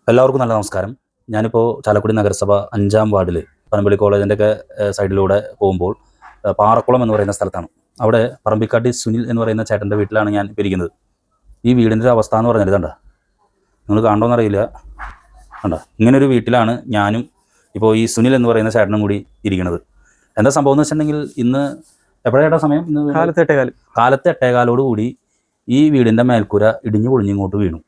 എല്ലാവർക്കും നല്ല നമസ്കാരം. ഞാനിപ്പോൾ ചാലക്കുടി നഗരസഭ 5-ാം വാർഡിൽ പനമ്പള്ളി കോളേജിൻ്റെ ഒക്കെ സൈഡിലൂടെ പോകുമ്പോൾ പാറക്കുളം എന്ന് പറയുന്ന സ്ഥലത്താണ്. അവിടെ പറമ്പിക്കാട്ടി സുനിൽ എന്ന് പറയുന്ന ചേട്ടൻ്റെ വീട്ടിലാണ് ഞാൻ ഇരിക്കുന്നത്. ഈ വീടിൻ്റെ അവസ്ഥ എന്ന് പറഞ്ഞാൽ ഇതണ്ട, നിങ്ങൾ കാണണമെന്നറിയില്ല, കണ്ട ഇങ്ങനൊരു വീട്ടിലാണ് ഞാനും ഇപ്പോൾ ഈ സുനിൽ എന്ന് പറയുന്ന ചേട്ടനും കൂടി ഇരിക്കുന്നത്. എന്താ സംഭവം എന്ന് വെച്ചിട്ടുണ്ടെങ്കിൽ, ഇന്ന് എപ്പോഴായിട്ടാ സമയം? ഇന്ന് കാലത്ത് 8:15 കൂടി ഈ വീടിൻ്റെ മേൽക്കൂര ഇടിഞ്ഞു പൊളിഞ്ഞ് ഇങ്ങോട്ട് വീണു.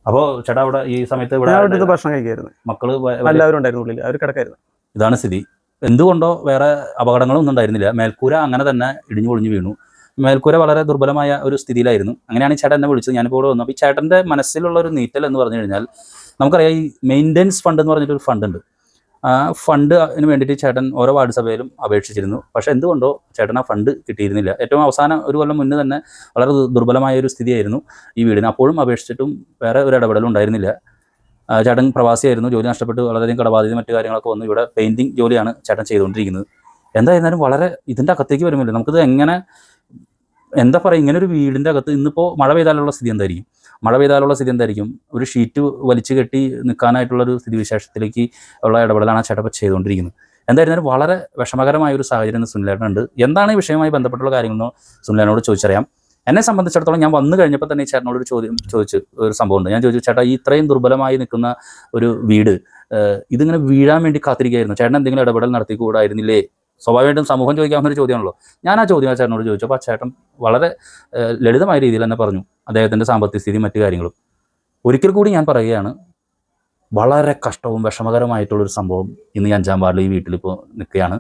അപ്പോൾ ചേട്ടാ അവിടെ ഈ സമയത്ത് ഇവിടെ ഭക്ഷണം കഴിക്കായിരുന്നു, മക്കള് എല്ലാവരും ഉണ്ടായിരുന്നു, ഉള്ളിൽ അവർ കിടക്കായിരുന്നു. ഇതാണ് സ്ഥിതി. എന്തുകൊണ്ടോ വേറെ അപകടങ്ങളൊന്നും ഉണ്ടായിരുന്നില്ല. മേൽക്കൂര അങ്ങനെ തന്നെ ഇടിഞ്ഞു പൊളിഞ്ഞു വീണു. മേൽക്കൂര വളരെ ദുർബലമായ ഒരു സ്ഥിതിയിലായിരുന്നു. അങ്ങനെയാണ് ഈ ചേട്ടൻ എന്നെ വിളിച്ചത്. ഞാനിപ്പോൾ ഇവിടെ വന്നു. അപ്പോൾ ഈ ചേട്ടൻ്റെ മനസ്സിലുള്ള ഒരു നീറ്റൽ എന്ന് പറഞ്ഞു കഴിഞ്ഞാൽ, നമുക്കറിയാം ഈ മെയിൻ്റെനൻസ് ഫണ്ട് എന്ന് പറഞ്ഞിട്ടൊരു ഫണ്ടുണ്ട്. ആ ഫണ്ടിന് വേണ്ടിയിട്ട് ചേട്ടൻ ഓരോ വാർഡ് സഭയിലും അപേക്ഷിച്ചിരുന്നു. പക്ഷേ എന്തുകൊണ്ടോ ചേട്ടൻ ആ ഫണ്ട് കിട്ടിയിരുന്നില്ല. ഏറ്റവും അവസാനം ഒരു കൊല്ലം മുന്നേ തന്നെ വളരെ ദുർബലമായ ഒരു സ്ഥിതിയായിരുന്നു ഈ വീടിന്. അപ്പോഴും അപേക്ഷിച്ചിട്ടും വേറെ ഒരു ഇടപെടലും ഉണ്ടായിരുന്നില്ല. ചേട്ടൻ പ്രവാസിയായിരുന്നു, ജോലി നഷ്ടപ്പെട്ട് വളരെയധികം കടബാധ്യത മറ്റു കാര്യങ്ങളൊക്കെ വന്നു. ഇവിടെ പെയിൻറ്റിങ് ജോലിയാണ് ചേട്ടൻ ചെയ്തുകൊണ്ടിരിക്കുന്നത്. എന്തായിരുന്നാലും വളരെ ഇതിൻ്റെ അകത്തേക്ക് വരുമല്ലോ, നമുക്കിത് എങ്ങനെ എന്താ പറയുക, ഇങ്ങനെ ഒരു വീടിൻ്റെ അകത്ത് ഇന്നിപ്പോൾ മഴ പെയ്താലുള്ള സ്ഥിതി എന്തായിരിക്കും? ഒരു ഷീറ്റ് വലിച്ചു കെട്ടി നിൽക്കാനായിട്ടുള്ളൊരു സ്ഥിതിവിശേഷത്തിലേക്ക് ഉള്ള ഇടപെടലാണ് ചേട്ടൻ ചെയ്തുകൊണ്ടിരിക്കുന്നത്. എന്തായിരുന്നാലും വളരെ വിഷമകരമായ ഒരു സാഹചര്യം സുനിലേട്ടനുണ്ട്. എന്താണ് ഈ വിഷയവുമായി ബന്ധപ്പെട്ടുള്ള കാര്യങ്ങളെന്ന് സുനിലേട്ടനോട് ചോദിച്ചറിയാം. എന്നെ സംബന്ധിച്ചിടത്തോളം ഞാൻ വന്നു കഴിഞ്ഞപ്പോൾ തന്നെ ഈ ചേട്ടനോടൊരു ചോദിച്ചു ഒരു സംഭവമുണ്ട്. ഞാൻ ചോദിച്ചു, ചേട്ടാ ഈ ഇത്രയും ദുർബലമായി നിൽക്കുന്ന ഒരു വീട് ഇതിങ്ങനെ വീഴാൻ വേണ്ടി കാത്തിരിക്കുകയായിരുന്നു, ചേട്ടൻ എന്തെങ്കിലും ഇടപെടൽ നടത്തിക്കൂടായിരുന്നില്ലേ? സ്വാഭാവികമായിട്ടും സമൂഹം ചോദിക്കാവുന്നൊരു ചോദ്യമാണല്ലോ. ഞാൻ ആ ചോദ്യം ആ ചേട്ടനോട് ചോദിച്ചു. അപ്പോൾ ആ ചേട്ടൻ വളരെ ലളിതമായ രീതിയിൽ തന്നെ പറഞ്ഞു അദ്ദേഹത്തിൻ്റെ സാമ്പത്തിക സ്ഥിതി മറ്റു കാര്യങ്ങളും. ഒരിക്കൽ കൂടി ഞാൻ പറയുകയാണ്, വളരെ കഷ്ടവും വിഷമകരമായിട്ടുള്ളൊരു സംഭവം ഇന്ന് ഈ 5-ാം വാർഡിൽ ഈ വീട്ടിലിപ്പോൾ നിൽക്കുകയാണ്.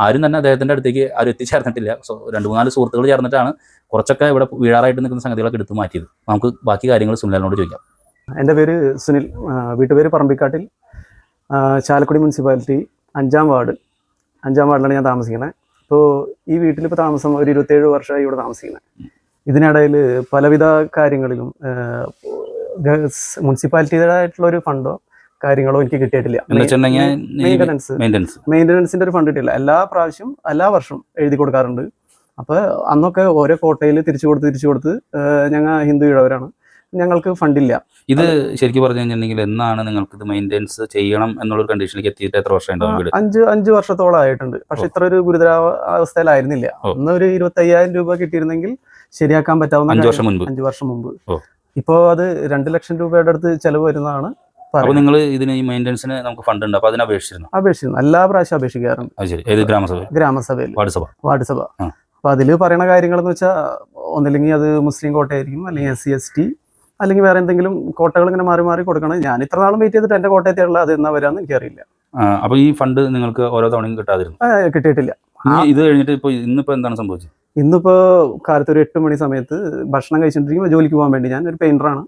ആരും തന്നെ അദ്ദേഹത്തിൻ്റെ അടുത്തേക്ക് ആരും എത്തിച്ചേർന്നിട്ടില്ല. 2-3 സുഹൃത്തുക്കൾ ചേർന്നിട്ടാണ് കുറച്ചൊക്കെ ഇവിടെ വീഴാറായിട്ട് നിൽക്കുന്ന സംഗതികളൊക്കെ എടുത്തു മാറ്റിയത്. നമുക്ക് ബാക്കി കാര്യങ്ങൾ സുനിലിനോട് ചോദിക്കാം. എൻ്റെ പേര് സുനിൽ, വീട്ടുപേര് പറമ്പിക്കാട്ടിൽ, ചാലക്കുടി മുനിസിപ്പാലിറ്റി 5-ാം വാർഡിലാണ് ഞാൻ താമസിക്കുന്നത്. ഇപ്പോൾ ഈ വീട്ടിലിപ്പോൾ താമസം ഒരു 27 വർഷമായി ഇവിടെ താമസിക്കുന്നത്. ഇതിനിടയിൽ പലവിധ കാര്യങ്ങളിലും മുനിസിപ്പാലിറ്റിയുടേതായിട്ടുള്ള ഒരു ഫണ്ടോ കാര്യങ്ങളോ എനിക്ക് കിട്ടിയിട്ടില്ല. മെയിൻ്റനൻസിൻ്റെ ഒരു ഫണ്ട് കിട്ടിയില്ല. എല്ലാ വർഷവും എഴുതി കൊടുക്കാറുണ്ട്. അപ്പോൾ അന്നൊക്കെ ഓരോ കോട്ടയിൽ തിരിച്ചു കൊടുത്ത് ഞങ്ങൾ ഹിന്ദു ഇഴവരാണ്, ഞങ്ങൾക്ക് ഫണ്ടില്ല. ഇത് ശരിക്കും പറഞ്ഞു കഴിഞ്ഞിട്ടുണ്ടെങ്കിൽ എന്നാണ് നിങ്ങൾക്ക് ഇത് മെയിൻ്റെനൻസ് ചെയ്യണം എന്നുള്ളൊരു കണ്ടീഷനിലേക്ക് എത്തിയിട്ട് എത്ര വർഷം ഉണ്ടാവും? 5 വർഷത്തോളം ആയിട്ടുണ്ട്. പക്ഷെ ഇത്ര ഒരു ഗുരുതരാവസ്ഥയിലായിരുന്നില്ല. അന്ന് ഒരു 25,000 രൂപ കിട്ടിയിരുന്നെങ്കിൽ ശരിയാക്കാൻ പറ്റാവുന്ന 5 വർഷം മുമ്പ്. ഇപ്പോൾ അത് 2 ലക്ഷം രൂപയുടെ അടുത്ത് ചെലവ് വരുന്നതാണ്. അപ്പോൾ നിങ്ങൾ ഇതിന് ഈ മെയിൻ്റെനൻസിന് നമുക്ക് ഫണ്ട് ഉണ്ട്, അപ്പോൾ അതിന് അപേക്ഷിച്ചിരുന്നു. എല്ലാ പ്രാവശ്യം അപേക്ഷിക്കാറുണ്ട്. ഗ്രാമസഭയിൽ വാർഡ് സഭ. അപ്പോൾ അതിൽ പറയുന്ന കാര്യങ്ങളെന്ന് വെച്ചാൽ, ഒന്നില്ലെങ്കിൽ അത് മുസ്ലിം കോട്ടയായിരിക്കും, അല്ലെങ്കിൽ SC ST, അല്ലെങ്കിൽ വേറെ എന്തെങ്കിലും കോട്ടകൾ ഇങ്ങനെ മാറി കൊടുക്കണം. ഞാൻ ഇത്ര നാളും വെയിറ്റ് ചെയ്തിട്ട് എൻ്റെ കോട്ടയത്തിലുള്ള അത് എന്നാ വരാമെന്ന് എനിക്കറിയില്ല. അപ്പോൾ ഈ ഫണ്ട് നിങ്ങൾക്ക് ഓരോ തവണയും കിട്ടിയിട്ടില്ല. ഇത് കഴിഞ്ഞിട്ട് ഇന്നിപ്പോൾ എന്താണ് സംഭവിച്ചത്? ഇന്നിപ്പോൾ കാലത്ത് ഒരു 8 മണി സമയത്ത് ഭക്ഷണം കഴിച്ചിട്ടിരിക്കുമ്പോൾ ജോലിക്ക് പോകാൻ വേണ്ടി, ഞാൻ ഒരു പെയിൻ്ററാണ്,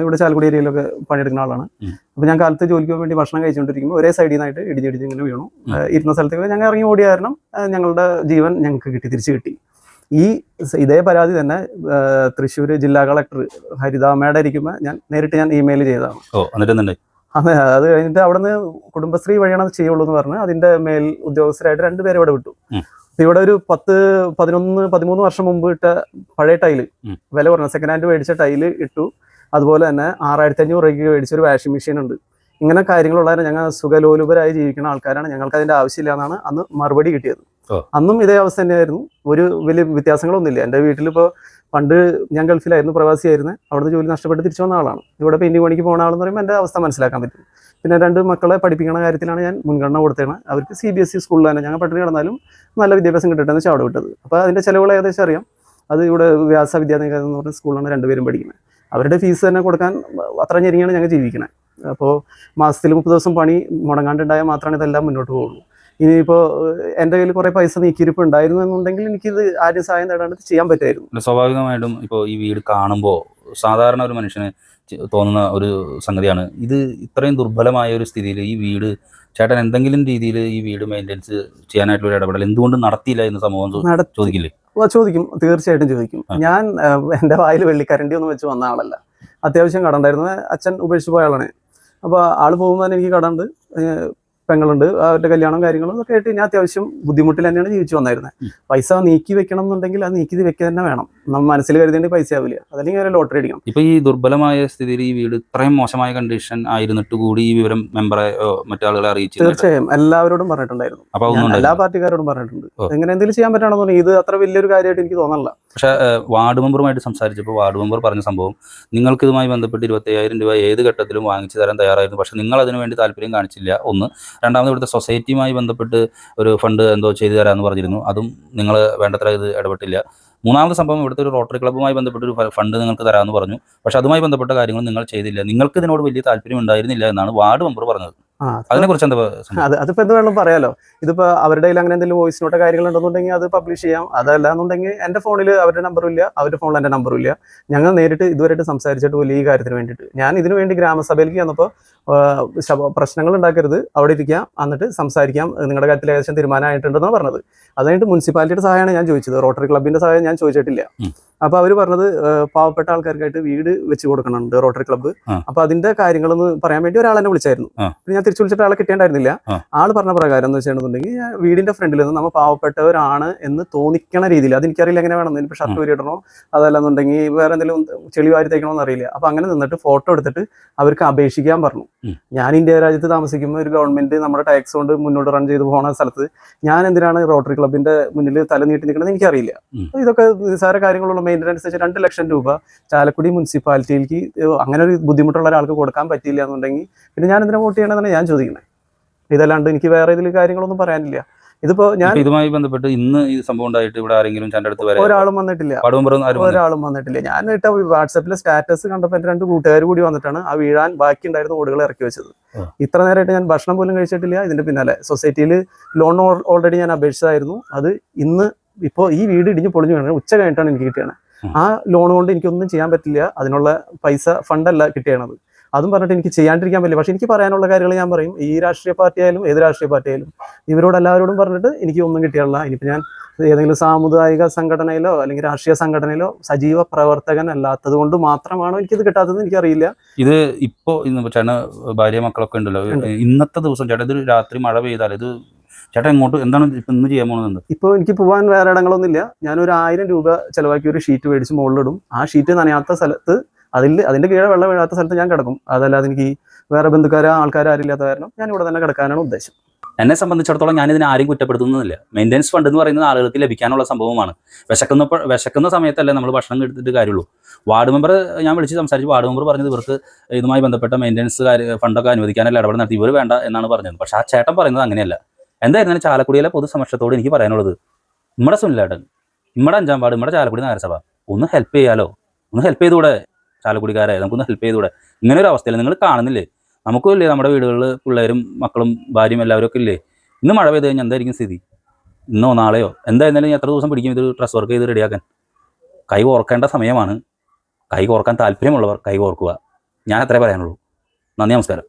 ഇവിടെ ചാലക്കുടി ഏരിയയിലൊക്കെ പണിയെടുക്കുന്ന ആളാണ്. അപ്പോൾ ഞാൻ കാലത്ത് ജോലിക്ക് പോകാൻ വേണ്ടി ഭക്ഷണം കഴിച്ചുകൊണ്ടിരിക്കുമ്പോൾ ഒരേ സൈഡിൽ നിന്നായിട്ട് ഇടിഞ്ഞിടിഞ്ഞ് ഇങ്ങനെ വീണു. ഇരുന്ന സ്ഥലത്തേക്ക് ഞങ്ങൾ ഇറങ്ങി ഓടിയ കാരണം ഞങ്ങളുടെ ജീവൻ ഞങ്ങൾക്ക് തിരിച്ചു കിട്ടി. ഇതേ പരാതി തന്നെ തൃശ്ശൂർ ജില്ലാ കളക്ടർ ഹരിതാമ്മയുടെ ഇരിക്കുമ്പോൾ നേരിട്ട് ഇമെയിൽ ചെയ്തതാണ്. അതെ, അത് കഴിഞ്ഞിട്ട് അവിടെ നിന്ന് കുടുംബശ്രീ വഴിയാണ് അത് ചെയ്യുള്ളൂ എന്ന് പറഞ്ഞ് അതിന്റെ മേൽ ഉദ്യോഗസ്ഥരായിട്ട് 2 പേരെ ഇവിടെ വിട്ടു. ഇവിടെ ഒരു 10-13 വർഷം മുമ്പ് ഇട്ട പഴയ ടൈല്, വില കുറഞ്ഞ സെക്കൻഡ് ഹാൻഡ് മേടിച്ച ടൈല് ഇട്ടു. അതുപോലെ തന്നെ 6,500 രൂപയ്ക്ക് മേടിച്ച ഒരു വാഷിംഗ് മെഷീൻ ഉണ്ട്. ഇങ്ങനെ കാര്യങ്ങളുള്ളവരെ ഞങ്ങൾ സുഖലോലുപരായി ജീവിക്കുന്ന ആൾക്കാരാണ്, ഞങ്ങൾക്ക് അതിന്റെ ആവശ്യമില്ല എന്നാണ് അന്ന് മറുപടി കിട്ടിയത്. അന്നും ഇതേ അവസ്ഥ തന്നെയായിരുന്നു, ഒരു വലിയ വ്യത്യാസങ്ങളൊന്നുമില്ല. എൻ്റെ വീട്ടിലിപ്പോൾ പണ്ട് ഞാൻ ഗൾഫിലായിരുന്നു, പ്രവാസിയായിരുന്നു, അവിടുന്ന് ജോലി നഷ്ടപ്പെട്ട് തിരിച്ചു വന്ന ആളാണ്. ഇവിടെ പെയിൻറ്റിംഗ് പണിക്ക് പോകുന്ന ആളെന്ന് പറയുമ്പോൾ എൻ്റെ അവസ്ഥ മനസ്സിലാക്കാൻ പറ്റും. പിന്നെ 2 മക്കളെ പഠിപ്പിക്കുന്ന കാര്യത്തിലാണ് ഞാൻ മുൻഗണന കൊടുത്തതാണ്. അവർക്ക് CBSE സ്കൂളിലാണ്, ഞങ്ങൾ പട്ടിണി കിടന്നാലും നല്ല വിദ്യാഭ്യാസം കിട്ടട്ടെ എന്ന് വെച്ചാൽ അവിടെ വിട്ടത്. അപ്പോൾ അതിൻ്റെ ചിലവുകൾ ഏകദേശം അറിയാം. അത് ഇവിടെ വ്യാസ വിദ്യാനികേതൻ എന്ന് പറഞ്ഞ സ്കൂളിലാണ് 2 പേരും പഠിക്കുന്നത്. അവരുടെ ഫീസ് തന്നെ കൊടുക്കാൻ അത്ര ഞെരിയാണ് ഞങ്ങൾ ജീവിക്കുന്നത്. അപ്പോൾ മാസത്തിൽ 30 ദിവസം പണി മുടങ്ങാണ്ടുണ്ടായാൽ മാത്രമാണ് ഇതെല്ലാം മുന്നോട്ട് പോകുള്ളൂ. ഇനിയിപ്പോൾ എൻ്റെ കയ്യിൽ കുറേ പൈസ നീക്കിയിരിപ്പ് ഉണ്ടായിരുന്നു എന്നുണ്ടെങ്കിൽ എനിക്കിത് ആരും സഹായം തേടാണ്ട് ചെയ്യാൻ പറ്റുമായിരുന്നു. സ്വാഭാവികമായിട്ടും ഇപ്പോൾ ഈ വീട് കാണുമ്പോൾ സാധാരണ ഒരു മനുഷ്യന് തോന്നുന്ന ഒരു സംഗതിയാണ്, ഇത് ഇത്രയും ദുർബലമായ ഒരു സ്ഥിതിയിൽ ഈ വീട് ചേട്ടൻ എന്തെങ്കിലും രീതിയിൽ ഈ വീട് മെയിൻ്റെനൻസ് ചെയ്യാനായിട്ടുള്ള ഇടപെടൽ എന്തുകൊണ്ട് നടത്തിയില്ല എന്ന് സമൂഹം ചോദിക്കില്ലേ? ചോദിക്കും, തീർച്ചയായിട്ടും ചോദിക്കും. ഞാൻ എൻ്റെ വായിൽ വെള്ളിക്കരണ്ടി ഒന്നും വെച്ച് വന്ന ആളല്ല. അത്യാവശ്യം കട ഉണ്ടായിരുന്നു. അച്ഛൻ ഉപേക്ഷിച്ച് പോയ ആളാണ്. അപ്പോൾ ആൾ പോകുമ്പോൾ തന്നെ എനിക്ക് കടമുണ്ട്. പെങ്ങളുണ്ട്, അവരുടെ കല്യാണം കാര്യങ്ങളും ഒക്കെ ആയിട്ട് ഞാൻ അത്യാവശ്യം ബുദ്ധിമുട്ടിൽ തന്നെയാണ് ജീവിച്ചു വന്നായിരുന്നത്. പൈസ നീക്കി വെക്കണം എന്നുണ്ടെങ്കിൽ അത് നീക്കി വെക്കുക തന്നെ വേണം. നമ്മൾ മനസ്സിൽ കരുതേണ്ട പൈസ ആവില്ല, അതല്ലെങ്കിൽ ഒരു ലോട്ടറി അടിക്കണം. ഇപ്പൊ ഈ ദുർബലമായ സ്ഥിതിയിൽ ഈ വീട് ഇത്രയും മോശമായ കണ്ടീഷൻ ആയിരുന്നിട്ട് കൂടി ഈ വിവരം മെമ്പറെ മറ്റാളുകളെ അറിയിച്ചു? തീർച്ചയായും എല്ലാവരോടും പറഞ്ഞിട്ടുണ്ടായിരുന്നു, അപ്പൊ എല്ലാ പാർട്ടിക്കാരോടും പറഞ്ഞിട്ടുണ്ട്. ഓ. എങ്ങനെ എന്തെങ്കിലും ചെയ്യാൻ പറ്റുകയാണെന്നുണ്ടെങ്കിൽ ഇത് അത്ര വലിയൊരു കാര്യമായിട്ട് എനിക്ക് തോന്നണില്ല. പക്ഷേ വാർഡ് മെമ്പറുമായിട്ട് സംസാരിച്ചപ്പോൾ വാർഡ് മെമ്പർ പറഞ്ഞ സംഭവം, നിങ്ങൾക്ക് ഇതുമായി ബന്ധപ്പെട്ട് 25,000 രൂപ ഏത് ഘട്ടത്തിലും വാങ്ങിച്ചു തരാൻ തയ്യാറായിരുന്നു, പക്ഷേ നിങ്ങൾ അതിനു വേണ്ടി താല്പര്യം കാണിച്ചില്ല. ഒന്ന്. രണ്ടാമത് ഇവിടുത്തെ സൊസൈറ്റിയുമായി ബന്ധപ്പെട്ട് ഒരു ഫണ്ട് എന്തോ ചെയ്തു തരാമെന്ന് പറഞ്ഞിരുന്നു, അതും നിങ്ങൾ വേണ്ടത്ര ഇത് ഇടപെട്ടില്ല. മൂന്നാമത്തെ സംഭവം, ഇവിടുത്തെ ഒരു റോട്ടറി ക്ലബ്ബുമായി ബന്ധപ്പെട്ട് ഒരു ഫണ്ട് നിങ്ങൾക്ക് തരാമെന്ന് പറഞ്ഞു, പക്ഷേ അതുമായി ബന്ധപ്പെട്ട കാര്യങ്ങൾ നിങ്ങൾ ചെയ്തില്ല. നിങ്ങൾക്ക് ഇതിനോട് വലിയ താല്പര്യം ഉണ്ടായിരുന്നില്ല എന്നാണ് വാർഡ് മെമ്പർ പറഞ്ഞത്. അതിനെക്കുറിച്ച് എന്താ? അതിപ്പോ എന്ത് വേണം പറയാലോ. ഇതിപ്പോ അവരുടെ കയ്യിൽ അങ്ങനെ എന്തെങ്കിലും വോയിസ് നോട്ടോ കാര്യങ്ങൾ ഉണ്ടെന്നുണ്ടെങ്കിൽ അത് പബ്ലിഷ് ചെയ്യാം. അതല്ലാന്നുണ്ടെങ്കിൽ എൻ്റെ ഫോണിൽ അവരുടെ നമ്പറും ഇല്ല, അവരുടെ ഫോണിൽ എൻ്റെ നമ്പറും ഇല്ല. ഞങ്ങൾ നേരിട്ട് ഇതുവരെയായിട്ട് സംസാരിച്ചിട്ട് പോലും ഈ കാര്യത്തിന് വേണ്ടിയിട്ട്. ഞാൻ ഇതിനു വേണ്ടി ഗ്രാമസഭയിലേക്ക് വന്നപ്പോൾ പ്രശ്നങ്ങൾ ഉണ്ടാക്കരുത്, അവിടെ ഇരിക്കാം, എന്നിട്ട് സംസാരിക്കാം, നിങ്ങളുടെ കാര്യത്തിൽ ഏകദേശം തീരുമാനമായിട്ടുണ്ടെന്നാണ് പറഞ്ഞത്. അതായിട്ട് മുനിസിപ്പാലിറ്റിയുടെ സഹായമാണ് ഞാൻ ചോദിച്ചത്, റോട്ടറി ക്ലബിന്റെ സഹായം ഞാൻ ചോദിച്ചിട്ടില്ല. അപ്പൊ അവർ പറഞ്ഞത് പാവപ്പെട്ട ആൾക്കാർക്കായിട്ട് വീട് വെച്ച് കൊടുക്കണുണ്ട് റോട്ടറി ക്ലബ്ബ്. അപ്പൊ അതിന്റെ കാര്യങ്ങളൊന്ന് പറയാൻ വേണ്ടി ഒരാളെന്നെ വിളിച്ചായിരുന്നു. ഞാൻ തിരിച്ചു വിളിച്ചിട്ട് ആളെ കിട്ടേണ്ടായിരുന്നില്ല. ആള് പറഞ്ഞ പ്രകാരം എന്ന് വെച്ചിട്ടുണ്ടെങ്കിൽ വീടിന്റെ ഫ്രണ്ടിൽ നിന്ന് നമ്മൾ പാവപ്പെട്ടവരാണ് എന്ന് തോന്നിക്കണ രീതിയിൽ, അതെനിക്കറിയില്ല എങ്ങനെ വേണം, ഇനിയിപ്പോൾ ഷർട്ട് ഊരിയിടണോ അതല്ലെന്നുണ്ടെങ്കിൽ വേറെ എന്തെങ്കിലും ചെളി വാരി തേക്കണോന്ന് അറിയില്ല. അപ്പൊ അങ്ങനെ നിന്നിട്ട് ഫോട്ടോ എടുത്തിട്ട് അവർക്ക് അപേക്ഷിക്കാൻ പറഞ്ഞു. ഞാൻ ഇന്ത്യ രാജ്യത്ത് താമസിക്കുമ്പോൾ ഒരു ഗവൺമെന്റ് നമ്മുടെ ടാക്സ് കൊണ്ട് മുന്നോട്ട് റൺ ചെയ്ത് പോകുന്ന സ്ഥലത്ത് ഞാൻ എന്തിനാണ് റോട്ടറി ക്ലബിന്റെ മുന്നിൽ തല നീട്ടി നിൽക്കുന്നത് എനിക്കറിയില്ല. ഇതൊക്കെ നിസ്സാര കാര്യങ്ങളുള്ള മെയിൻ്റനൻസ് വെച്ച് 2 ലക്ഷം രൂപ ചാലക്കുടി മുനിസിപ്പാലിറ്റിയിലേക്ക് അങ്ങനെ ഒരു ബുദ്ധിമുട്ടുള്ള ഒരാൾക്ക് കൊടുക്കാൻ പറ്റില്ല എന്നുണ്ടെങ്കിൽ പിന്നെ ഞാൻ എന്തിനാ വോട്ട് ചെയ്യണമെന്നാണ് ഞാൻ ചോദിക്കുന്നത്. ഇതല്ലാണ്ട് എനിക്ക് വേറെ ഇതിൽ കാര്യങ്ങളൊന്നും പറയാനില്ല. ഇതിപ്പോ ഞാൻ ഇതുമായി ബന്ധപ്പെട്ട് ഇന്ന് ഈ സംഭവം ഉണ്ടായിട്ട് ഇവിടെ ആരെങ്കിലും ചാൻ്റെ അടുത്ത് വരെ ഒരാളും വന്നിട്ടില്ല, ഒരാളും വന്നിട്ടില്ല. ഞാൻ ഇട്ട വാട്സാപ്പിലെ സ്റ്റാറ്റസ് കണ്ടപ്പോൾ എൻ്റെ 2 കൂട്ടുകാർ കൂടി വന്നിട്ടാണ് ആ വീഴാൻ ബാക്കി ഉണ്ടായിരുന്ന ഓടുകൾ ഇറക്കി വെച്ചത്. ഇത്ര നേരമായിട്ട് ഞാൻ ഭക്ഷണം പോലും കഴിച്ചിട്ടില്ല. ഇതിന്റെ പിന്നാലെ സൊസൈറ്റിയിൽ ലോൺ ഓൾറെഡി ഞാൻ അപേക്ഷിച്ചതായിരുന്നു. അത് ഇന്ന് ഇപ്പോൾ ഈ വീട് ഇടിഞ്ഞ് പൊളിഞ്ഞു വീണത് ഉച്ച കഴിഞ്ഞിട്ടാണ് എനിക്ക് കിട്ടിയത്. ആ ലോൺ കൊണ്ട് എനിക്കൊന്നും ചെയ്യാൻ പറ്റില്ല, അതിനുള്ള പൈസ ഫണ്ടല്ല കിട്ടിയത്. അതും പറഞ്ഞിട്ട് എനിക്ക് ചെയ്യാണ്ടിരിക്കാൻ പറ്റില്ല. പക്ഷെ എനിക്ക് പറയാനുള്ള കാര്യങ്ങൾ ഞാൻ പറയും. ഈ രാഷ്ട്രീയ പാർട്ടി ആയാലും ഏത് രാഷ്ട്രീയ പാർട്ടി ആയാലും ഇവരോട് എല്ലാവരോടും പറഞ്ഞിട്ട് എനിക്ക് ഒന്നും കിട്ടിയുള്ള. ഇനിയിപ്പോൾ ഞാൻ ഏതെങ്കിലും സാമുദായിക സംഘടനയിലോ അല്ലെങ്കിൽ രാഷ്ട്രീയ സംഘടനയിലോ സജീവ പ്രവർത്തകൻ അല്ലാത്തത് കൊണ്ട് മാത്രമാണോ എനിക്കിത് കിട്ടാത്തതെന്ന് എനിക്കറിയില്ല. ഇത് ഇപ്പോൾ ചേട്ടന് ഭാര്യ മക്കളൊക്കെ ഉണ്ടല്ലോ, ഇന്നത്തെ ദിവസം ചേട്ടാ ഇത് രാത്രി മഴ പെയ്താൽ ഇത് ചേട്ടാ ഇങ്ങോട്ട് എന്താണ് ഇപ്പം ഇന്ന് ചെയ്യാൻ പോകുന്നത്? ഇപ്പോൾ എനിക്ക് പോകാൻ വേറെ ഇടങ്ങളൊന്നുമില്ല. ഞാനൊരു 1000 രൂപ ചിലവാക്കി ഒരു ഷീറ്റ് മേടിച്ച് മുകളിലിടും. ആ ഷീറ്റ് നനയാത്ത സ്ഥലത്ത് അതിന്റെ കീഴെ വെള്ളം വീഴാത്ത സ്ഥലത്ത് ഞാൻ കിടക്കും. അതല്ലാതെ എനിക്ക് വേറെ ബന്ധുക്കാരോ ആൾക്കാരോ ആരില്ലാത്ത കാരണം ഞാൻ ഇവിടെ തന്നെ കിടക്കാനാണ് ഉദ്ദേശം. എന്നെ സംബന്ധിച്ചിടത്തോളം ഞാനിതിനെ ആരും കുറ്റപ്പെടുത്തുന്നില്ല. മെയിൻ്റനൻസ് ഫണ്ട് എന്ന് പറയുന്നത് ആളുകൾക്ക് ലഭിക്കാനുള്ള സംഭവമാണ്. വിശക്കുന്ന സമയത്തല്ലേ നമ്മൾ ഭക്ഷണം എടുത്തിട്ട് കാര്യമുള്ളൂ. വാർഡ് മെമ്പർ ഞാൻ വിളിച്ച് സംസാരിച്ചു. വാർഡ് മെമ്പർ പറഞ്ഞത് ഇവർക്ക് ഇതുമായി ബന്ധപ്പെട്ട മെയിൻ്റനൻസ് ഫണ്ടൊക്കെ അനുവദിക്കാനല്ല ഇടപെടൽ നടത്തി, ഇവർ വേണ്ട എന്നാണ് പറഞ്ഞത്. പക്ഷേ ആ ചേട്ടൻ പറയുന്നത് അങ്ങനെയല്ല. എന്തായിരുന്നാലും ചാലക്കുടിയിലെ പൊതുസമക്ഷത്തോട് എനിക്ക് പറയാനുള്ളത്, നമ്മുടെ സുനിലേട്ടൻ, നമ്മുടെ 5-ാം വാർഡ്, നമ്മുടെ ചാലക്കുടി നഗരസഭ ഒന്ന് ഹെൽപ്പ് ചെയ്യാലോ, ഒന്ന് ഹെൽപ്പ് ചെയ്തുകൂടെ? ചാലക്കുടിക്കാരെ നമുക്കൊന്ന് ഹെൽപ്പ് ചെയ്തുകൂടെ? ഇങ്ങനെ ഒരു അവസ്ഥയിൽ നിങ്ങൾ കാണുന്നില്ലേ? നമുക്കും ഇല്ലേ നമ്മുടെ വീടുകളിൽ പിള്ളേരും മക്കളും ഭാര്യയും എല്ലാവരും ഒക്കെ ഇല്ലേ? ഇന്ന് മഴ പെയ്ത് കഴിഞ്ഞാൽ എന്തായിരിക്കും സ്ഥിതി? ഇന്നോ നാളെയോ എന്തായിരുന്നാലും എത്ര ദിവസം പിടിക്കും ഇത് ഡ്രസ് വർക്ക് ചെയ്ത് റെഡിയാക്കാൻ? കൈ ഓർക്കേണ്ട സമയമാണ്. കൈ ഓർക്കാൻ താല്പര്യമുള്ളവർ കൈ ഓർക്കുക. ഞാൻ അത്രേ പറയാനുള്ളൂ. നന്ദി, നമസ്കാരം.